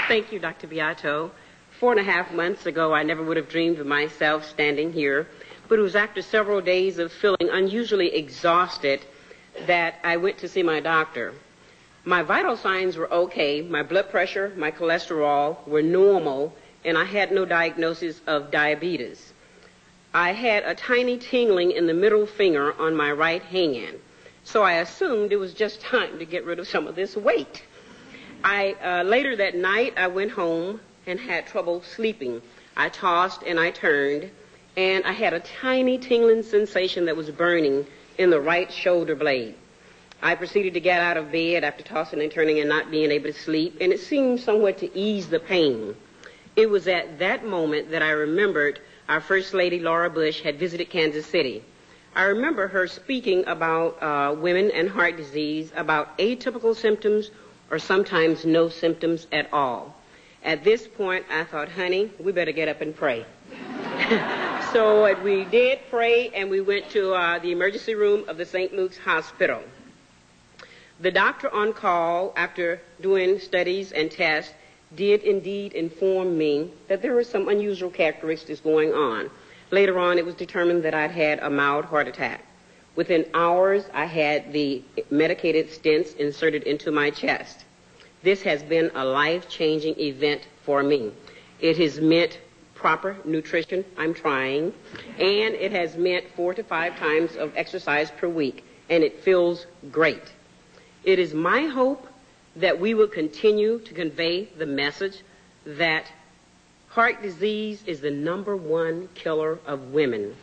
Thank you, Dr. Beato. 4.5 months ago, I never would have dreamed of myself standing here, but it was after several days of feeling unusually exhausted that I went to see my doctor. My vital signs were okay. My blood pressure, my cholesterol were normal, and I had no diagnosis of diabetes. I had a tiny tingling in the middle finger on my right hand, so I assumed it was just time to get rid of some of this weight. Later that night, I went home and had trouble sleeping. I tossed and I turned, and I had a tiny tingling sensation that was burning in the right shoulder blade. I proceeded to get out of bed after tossing and turning and not being able to sleep, and it seemed somewhat to ease the pain. It was at that moment that I remembered our First Lady, Laura Bush, had visited Kansas City. I remember her speaking about women and heart disease, about atypical symptoms or sometimes no symptoms at all. At this point, I thought, honey, we better get up and pray. So we did pray, and we went to the emergency room of the St. Luke's Hospital. The doctor on call, after doing studies and tests, did indeed inform me that there were some unusual characteristics going on. Later on, it was determined that I'd had a mild heart attack. Within hours, I had the medicated stents inserted into my chest. This has been a life-changing event for me. It has meant proper nutrition, I'm trying, and it has meant 4 to 5 times of exercise per week, and it feels great. It is my hope that we will continue to convey the message that heart disease is the #1 killer of women,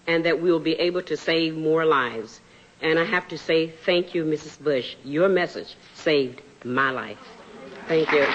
and that we will be able to save more lives. And I have to say thank you, Mrs. Bush. Your message saved my life. Thank you.